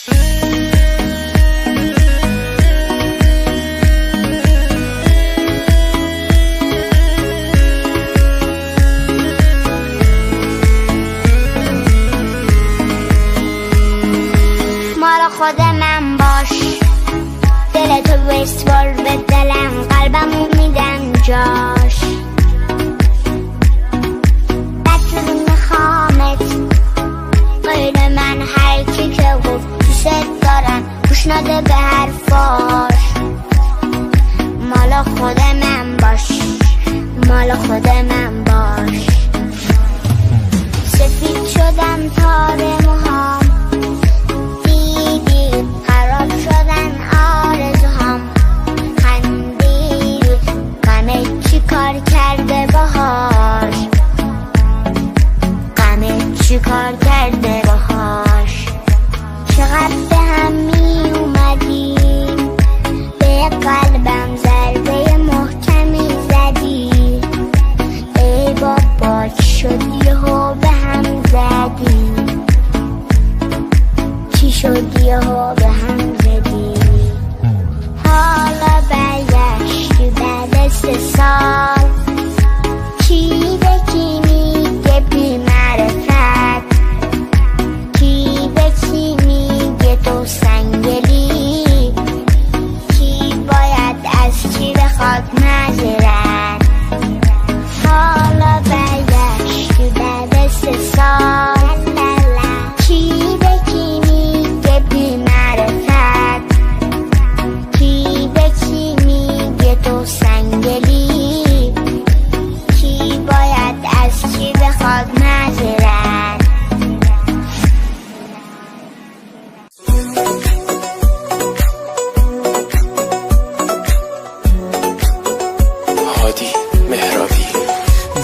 مال خود من باش، دلتو بسپار به دلم، قلبمو میدم جاش. بطور میخوامت غیر من، هر کی که گفت دوست دارم گوش نده به حرفاش. مال خود من باش، مال خود من باش. سفید شدم تار موهام، دیدی خراب شدن آرزوهام. خندید غمه چی کار کرده باهاش، غمه چی کار کرده باهاش. چقدر به هم می اومدیم، به قلبم ضربه محکمی زدی. ای بابا چی شد یهو به هم زدی، چی شد یهو به هم زدی. حالا برگشتی بعد 3 سال، کی به کی میگه بی معرفت، کی به کی میگه تو سنگلی، کی باید از کی بخواد معذرت. حالا برگشتی بعد 3 سال، کی به کی میگه بی معرفت، کی به کی میگه تو سنگلی، کی باید از کی بخواد معذرت. هادی مهرابی.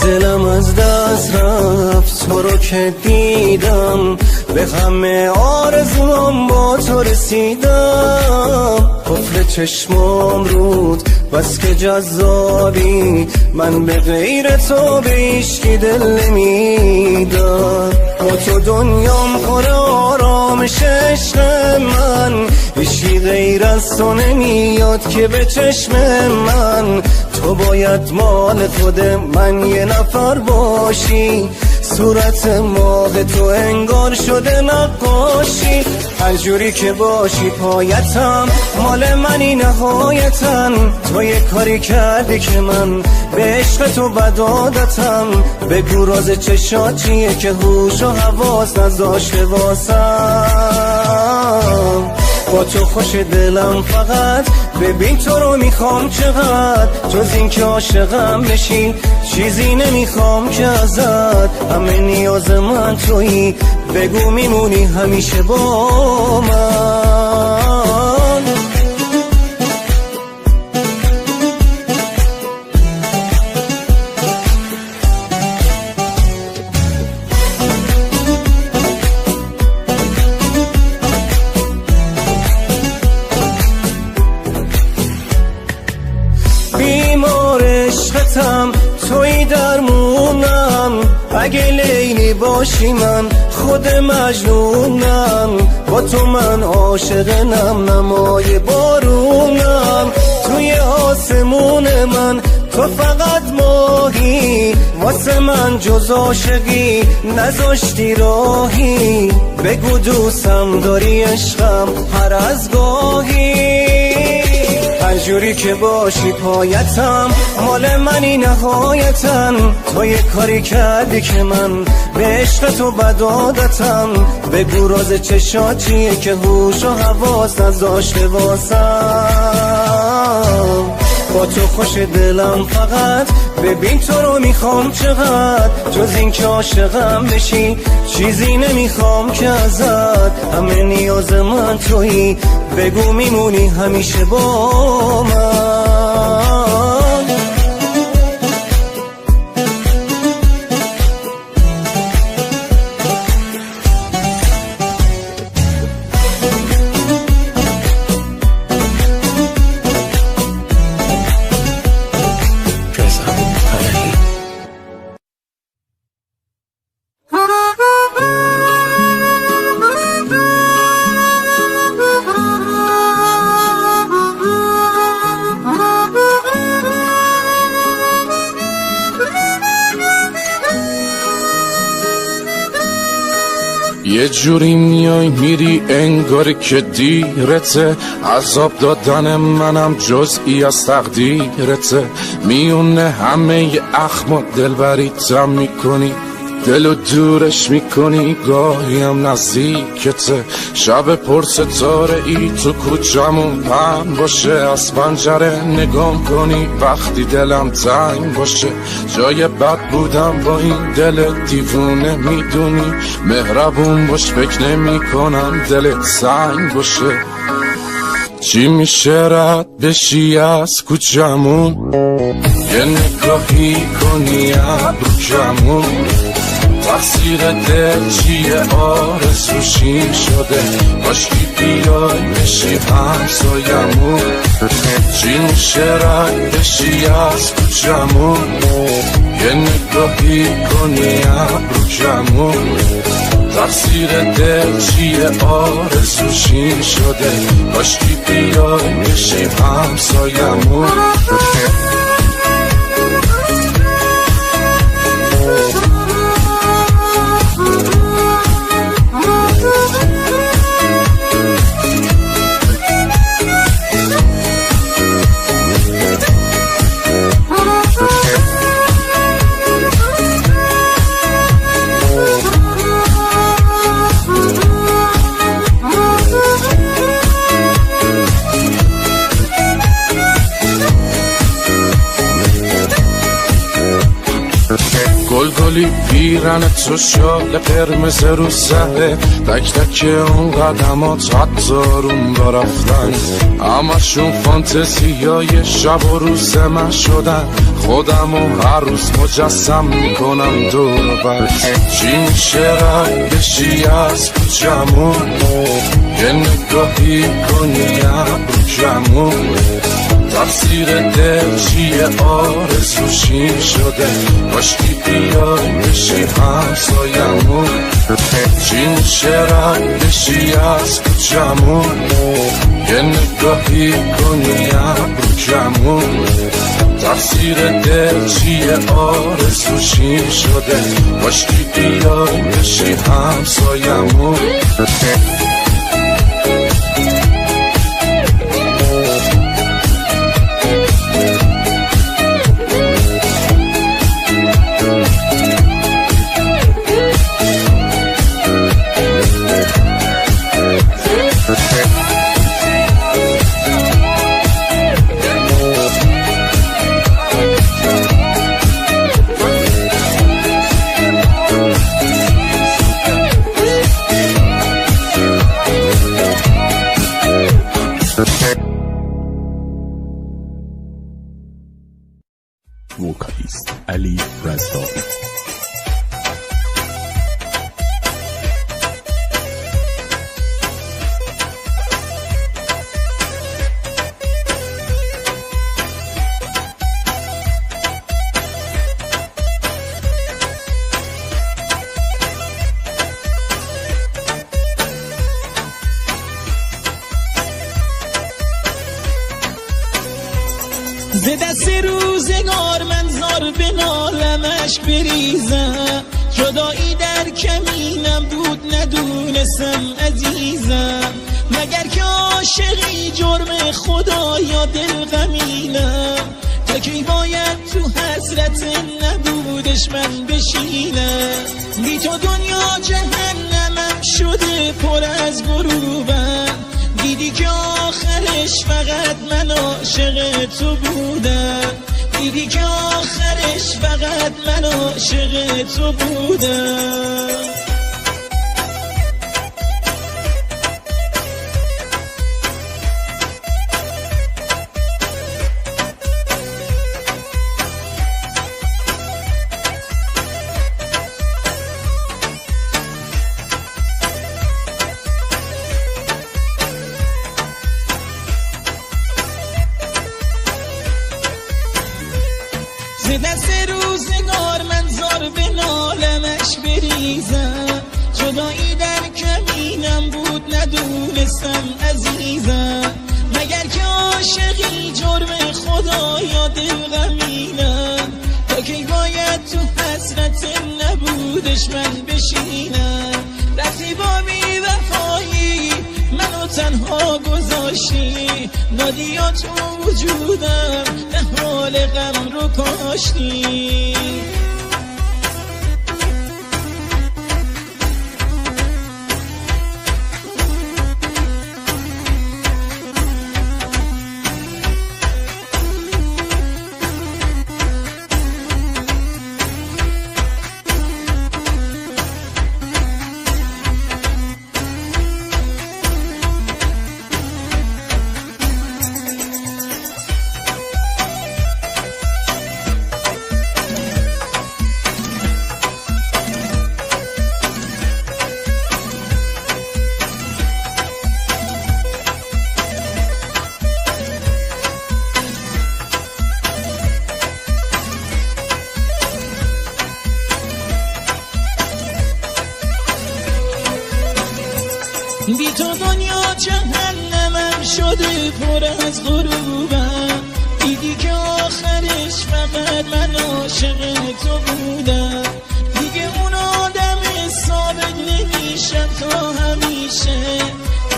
دلم از دست رفت تو رو که دیدم، به همه آرزوام با تو رسیدم. قفل چشمام رود بس که جذابی، من به غیر تو به هیچکی دل نمیدم. با تو دنیام پر آرامش عشق من، هیچی غیر از تو نمیاد که به چشم من. تو باید مال خود من یه نفر باشی، صورت ماه تو انگار شده نقاشی. هر جوری که باشی پایتم، مال منی نهایتن. تو یه کاری کردی که من به عشق تو بدادتم. بگو راز چشات چیه که هوش و حواس نذاشته واسم. با تو خوش دلم فقط، ببین تو رو میخوام چقدر. جز این که عاشقم بشی چیزی نمیخوام که ازت. همه نیاز من تویی، بگو میمونی همیشه با من. بیمار عشقتم توی درمونم، اگه لیلی باشی من خود مجنونم. با تو من عاشق نم نمای بارونم. توی آسمون من تو فقط ماهی، واسه من جز عاشقی نذاشتی راهی. بگو دوستم داری عشقم هر از گاهی. هر جوری که باشی پایتم، مال منی نهایتن. تو یه کاری کردی که من به عشق تو بدادتم. بگو راز چشات چیه که هوش و حواس نذاشته واسم. با تو خوش دلم فقط، ببین تو رو میخوام چقدر. جز این که عاشقم بشی چیزی نمیخوام که ازت. همه نیاز من تویی، بگو میمونی همیشه با من. یه جوری میای میری انگاری که دیرته، عذاب دادن منم جزئی از تقدیرته. میونه همه اخم دلبریتم میکنی، دلو دورش میکنی گاهی هم نزدیکته. شب پر ستاره ای تو کوچمون پهن باشه، از پنجره نگام کنی وقتی دلم تنگ باشه. جای بد بودم با این دل دیوونه میدونی، مهربون باش فکر نمی کنم دلت سنگ باشه. چی میشه رد بشی از کوچمون، یه نگاهی کنی ابرو کمون. تقصیر دل چیه آرزوشی شده، کاشکی بیای بشی همسایمون. چی میشه رد بشی از کوچمون، یه نگاهی کنی ابرو کمون. تقصیر دل چیه آرزوشی شده، کاشکی بیای بشی همسایمون. گلگلی پیرن تو شال قرمز رو سره، تک تک اون قدمات حتی روم با رفتن. همشون فانتزیای شب و روز من شدن، خودمو هر روز مجسم میکنم دور بر. چی میشه رد بشی از کوچمون، یه نگاهی کنی ابرو کمون. تقصیر دل چیه آرزوشی شده، کاشکی بیای بشی همسایمون. چی میشه رد بشی از کوچمون، یه نگاهی کنی ابرو کمون. تقصیر دل چیه آرزوشی شده، کاشکی بیای بشی همسایمون. وکالیست علی رزاقی. ز دست روزگار من زار به نالمش بریزم، جدایی در کمینم بود ندونستم عزیزم. مگر که عاشقی جرم خدا یا دل غمینم، تا کی باید تو حسرت نبودش من بشینم. بی تو دنیا جهنمم شده پر از غروبم، دیدی که آخرش فقط من عاشق تو بودم. دیدی که آخرش فقط من عاشق تو بودم. ز دست روزگار من زار به نالمش بریزم، جدایی در کمینم بود ندونستم عزیزم. مگر که عاشقی جرم خدا یا دل غمینم، تا کی باید تو حسرت نبودش من بشینم. رفتی با بی وفایی منو تنها گذاشتی، نادیا تو وجودم نه حال غم رو کاشتی. بی تو دنیا جهنمم شده پر از غروبم، دیدی که آخرش فقط من عاشق تو بودم. دیگه اون آدم ثابت نمیشم تا همیشه،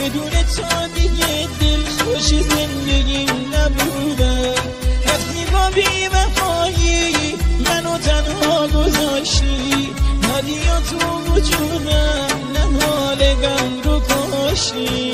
بدون تو دیگه دل خوش زندگیم نبودم. رفتی با بی وفایی منو تنها گذاشتی، نادیا تو وجودم نه حال غم رو کاشتی.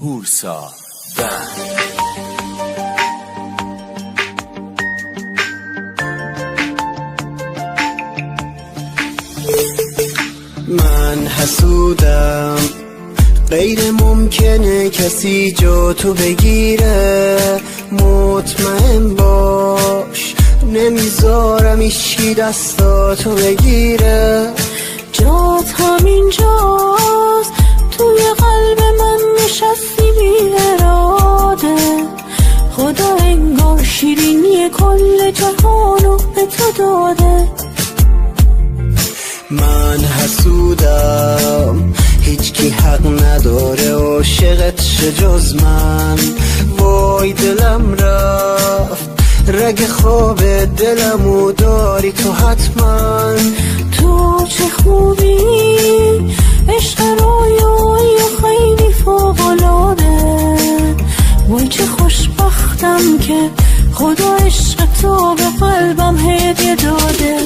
هورسا من حسودم، غیر ممکنه کسی جا تو بگیره. مطمئن باش نمیذارم ایشی دستاتو بگیره. جات همینجاست توی قلب من نشستی بی اراده. خدا انگار شیرینی کل جهانو به تو داده. من حسودم، هیچکی حق نداره عاشقت شه جز من. وای دلم رفت رگ خواب دلمو داری تو حتما. تو چه خوبی عشق رویایی خیلی فوق‌العاده. وای چه خوشبختم که خدا عشق تو به قلبم هدیه داده.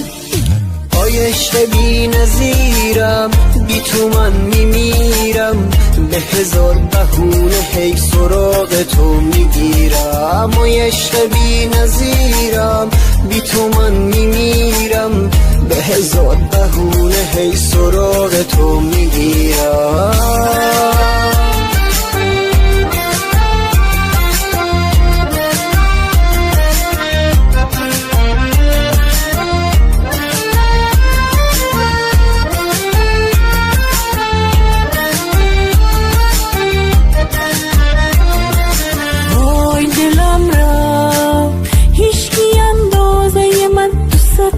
آی عشق بی نظیرم، بی تو من میمیرم. به هزار بهونه هی سراغ تو میگیرم. آی عشق بی نظیرم، بی تو من میمیرم. به هزار بهونه هی سراغ تو میگیرم.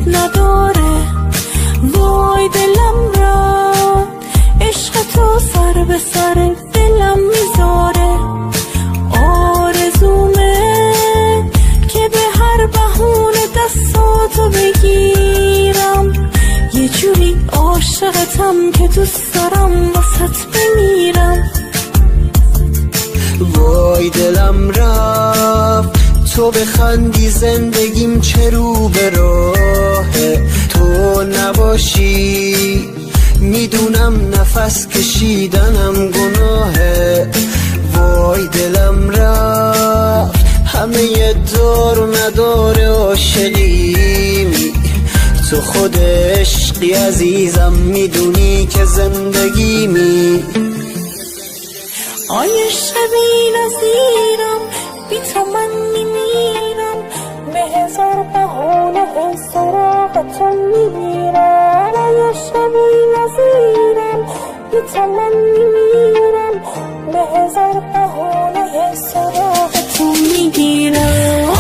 نداره. وای دلم را عشق تو سر به سر دلم میذاره. آرزومه که به هر بهونه دستاتو بگیرم. یه جوری عاشقتم که دوست دارم واسط بمیرم. وای دلم رفت تو بخندی زندگیم چه رو به راهه. تو نباشی میدونم نفس کشیدنم گناهه. وای دلم رفت همه دار و نداره عاشقیمی. تو خود عشقی عزیزم میدونی که زندگیمی. آی عشق بی نظیرم، بی تو من میمیرم. به هزار بهونه ای سراغ تو میگیرم. آی عشق بی نظیرم، بی تو من میمیرم. به هزار بهونه ای سراغ تو میگیرم.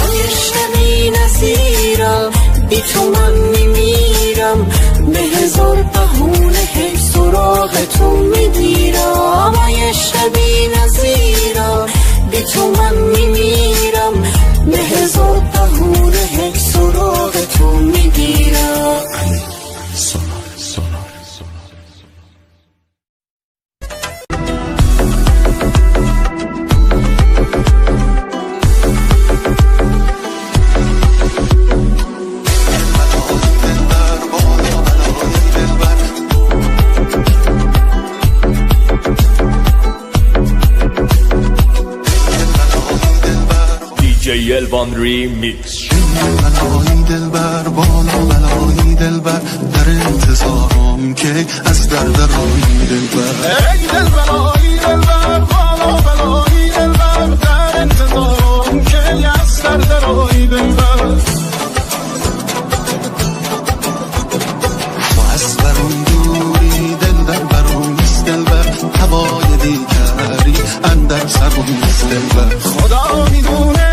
بی تو من میمیرم، به هزار بهونه هی سراغ تو میگیرم. یه شبی نظیرم، بی تو من میمیرم، به هزار بهونه هی سراغ تو میگیرم. DJ Elvan Remix. بلایی دلبر بالا بلایی دلبر در انتظارم که از درد رایی دلبر. ای دل بلایی دلبر بالا بلایی دلبر در انتظارم که از درد رایی دلبر. تو از برون دوری دل در برون نیست دلبر، هوای دیگری اندر سرم نیست دلبر. خدا میدونه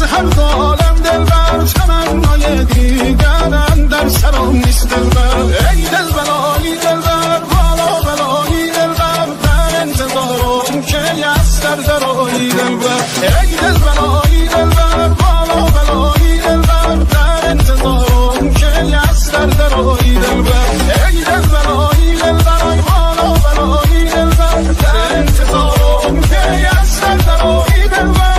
هر ظالم دلبر تمنای دیگرم در سرم نیست دلبر. ای دل بلایی دلبر بالا بلایی دلبر در انتظارم که از درد رایی دلبر. ای دل بلایی دلبر بالا بلایی دلبر در انتظارم که از درد رایی دلبر. ای دل بلایی دلبر بالا بلایی دلبر در انتظارم که از درد رایی دلبر.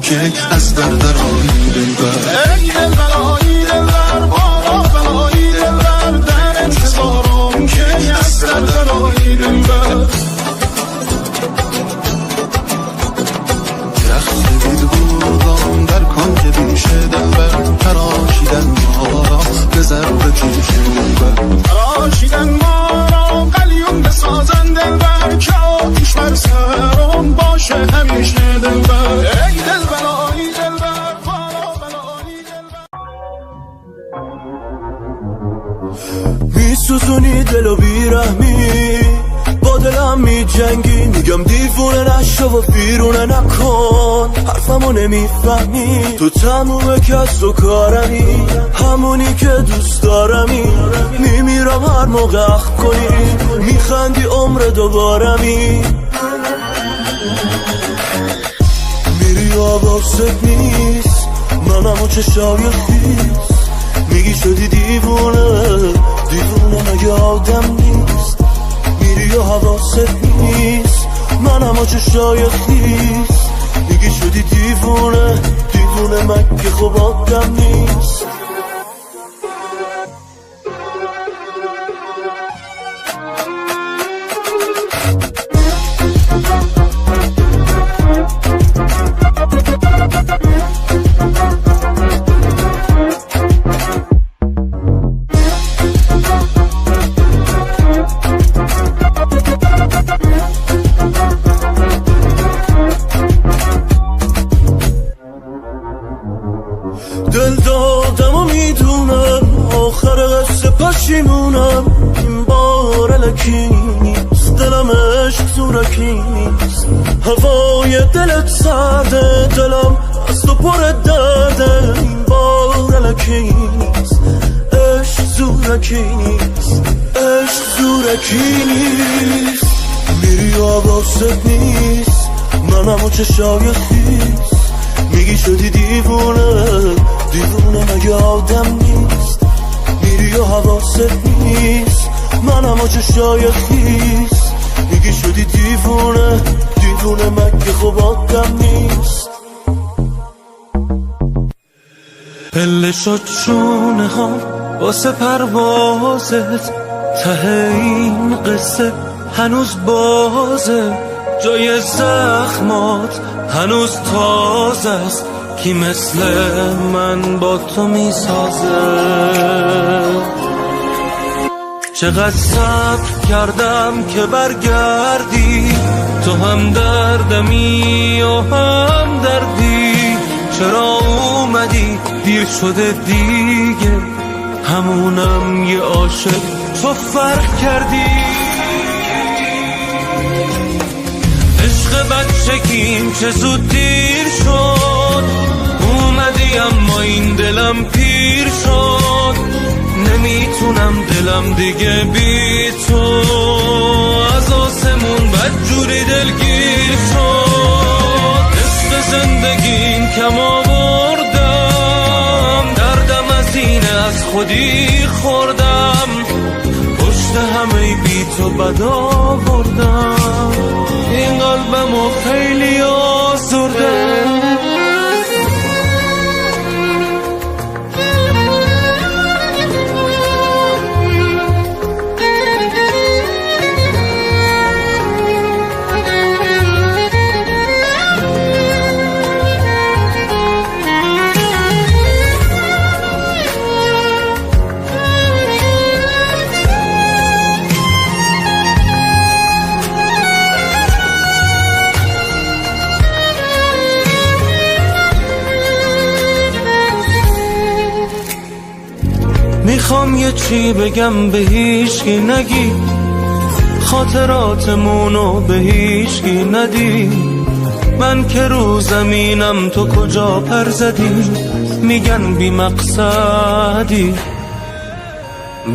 که از درد رایی دلبر. ای دل بلایی دلبر بالا بلایی دلبر در انتظارم که از درد رایی دلبر. درخت بید بودم در کنج بیشه دلبر، تراشیدن ما را به ضرب کیشه دلبر. تراشیدن ما را قلیون بسازن دلبر، که آتیش بر سرم باشه همیشه دلبر. ای دل بلایی دلبر بالا بلایی دلبر. میسوزونی دلو بیرحمی، با دلم میجنگی، میگم دیوونه نشو و بیرونه نکن، حرفمو نمیفهمی. تو تموم کس و کارمی، همونی که دوست دارمی. میمیرم هر موقع اخ کنی، میخندی عمر دوبارمی. میری آواست نیست، منم و چشای خیست، میگی شدی دیوونه، دیوونه مگه آدم نیست. میری و حواست نیست، منم و چشای خیست، میگی شدی دیوونه، دیوونه مگه خب آدم نیست. دل دادم و میدونم آخر قصه پشیمونم، این بار الکی نیست، دلم عشق زورکی نیست. هوای دلت سرده، دلم از تو پر درده، این بار الکی نیست، عشق زورکی نیست، عشق زورکی نیست. میری آواست نیست، منم و چشای خیست، میگی شدی دیوونه، دیوونه مگه آدم نیست. میری و حواست نیست، منم و چشای خیست، میگی شدی دیوونه، دیوونه مگه خب آدم نیست. پله شد شونه ها واسه پروازت، ته این قصه هنوز بازه، جای زخمات هنوز تازه است، کی مثل من با تو میسازه. چقدر صبر کردم که برگردی، تو هم دردمی و هم دردی. چرا اومدی دیر شده دیگه، همونم یه عاشق تو فرق کردی. عشق بچگیم چه زود دیر شد، اومدی اما این دلم پیر شد. نمیتونم دلم دیگه بی تو، از آسمون بدجوری دلگیر شد. عشق زندگیم کم آوردم، دردم از اینه از خودی خوردم. پشت همه بی تو بد آوردم، این قلبمو خیلی آزردم. میخوام یه چی بگم به هیچکی نگی، خاطراتمونو به هیچکی ندی. من که رو زمینم تو کجا پر زدی، میگن بی مقصدی.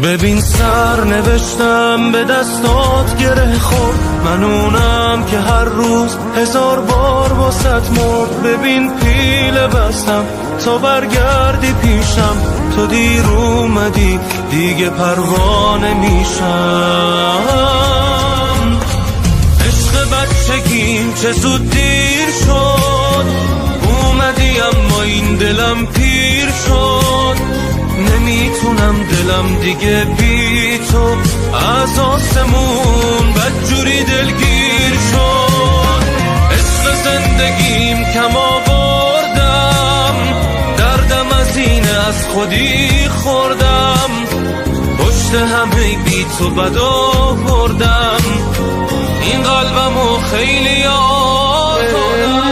ببین سر نوشتم به دستات گره خورد، من اونم که هر روز 1000 بار واسط مرد. ببین پیله بستم تا برگردی پیشم، تو دیر اومدی دیگه پروانه میشم. عشق بچگیم چه زود دیر شد، اومدی اما این دلم پیر شد. نمیتونم دلم دیگه بی تو، از آسمون بدجوری دلگیر شد. عشق زندگیم کم آوردم، دردم از اینه از خودی خوردم. پشت همه بی تو بد آوردم، این قلبمو خیلی آزردم.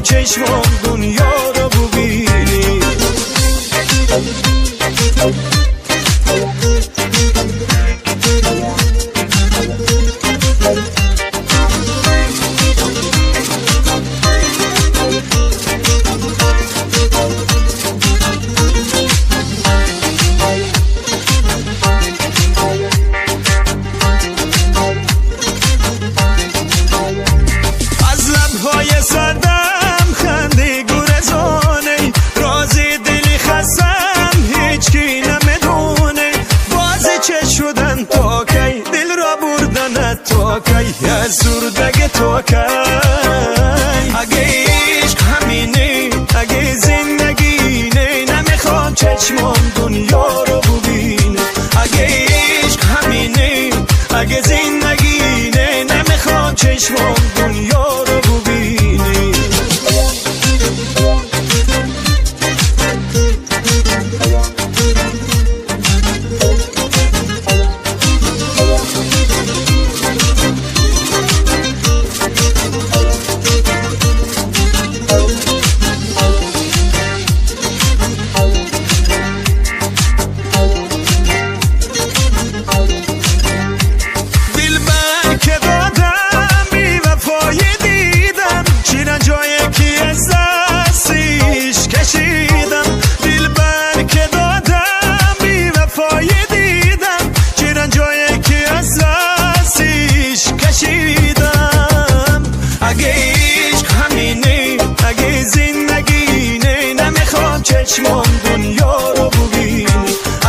چشمم دنیا رو ببینی. از لبهای سردم خنده گورزانه، راز دلی خستم هیچ کی نمیدونه. بازی چه شدن تا کی، دل را بردن تا کی، از زردگ تا کی. اگه عشق همینه، اگه زندگی نه، نمیخوام چشمام دنیا رو ببینه. اگه عشق همینه، اگه زندگینه، نمیخوام چشمام دنیا رو ببینه. چشمام دنیا رو ببینی.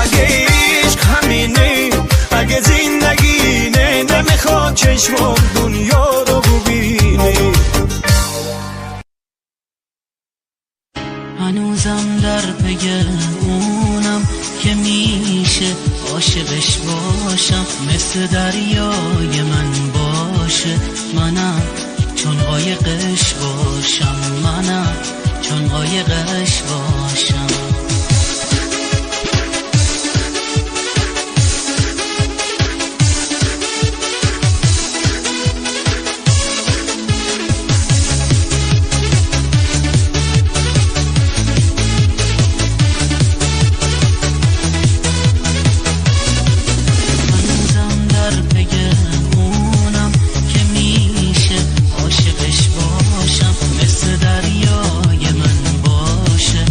اگه عشق همینه، اگه زندگینه، نمیخوام چشمام دنیا رو ببینی. هنوزم در پی اونم که میشه عاشقش باشم، مثل دریای من باشه، منم چون قایقش باشم، منم چون قایقش باشم. هنوزم در پی اونم که میشه عاشقش باشم، مثل دریای من باشه،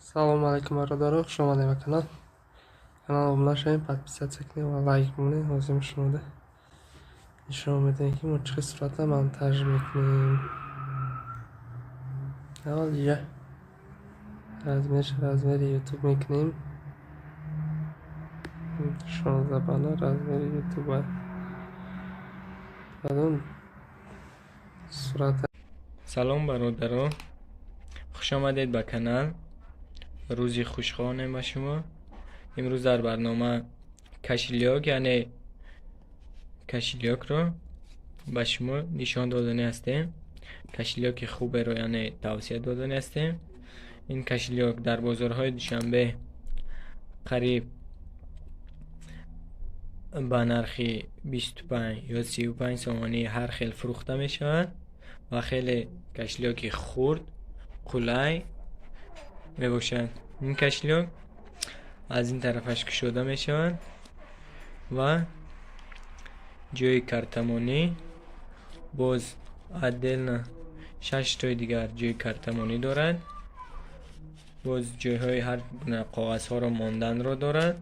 Салом алейкум бародаро, хуш омадед ба канал. Канал обуна шавед, подписаться кунед ва лайк бимонед. Ҳозир шунуда нишон медиҳем ки мо чӣ сурата монтаж мекунем. аввал ҷа размери ютуб мекунем. 16 бана размери ютуба. баъдон сурата. салом бародаро, хуш омадед ба канал. рӯзи хушхонем ба шумо. имрӯз дар барнома кашилёк яъне кашилёкро ба шумо нишон додани ҳастем. кашилёки хуберо яъне тавсия додани ҳастем. ин кашилёк дар бозорҳои душанбе қариб ба нархи 25 ё 35 сомонӣ ҳар хел фурӯхта мешавад ва хеле кашилёки хурд қулай мебошад. ин кашилёк аз ин тарафаш кушода мешавад ва ҷои картамонӣ боз отдельно 6 тои дигар ҷои картамонӣ дорад. боз ҷойҳои ҳар гуна коғазҳоро монданро дорад.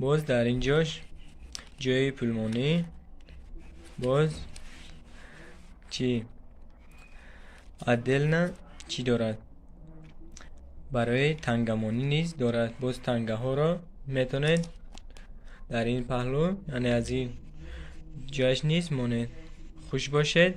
боз дар ин ҷош ҷои пулмонӣ боз чӣ отдельно чӣ дорад, барои тангамонӣ низ дорад. боз тангаҳоро метавонед дар ин паҳлӯ яъне аз ин ҷояш низ монед. хуш бошед.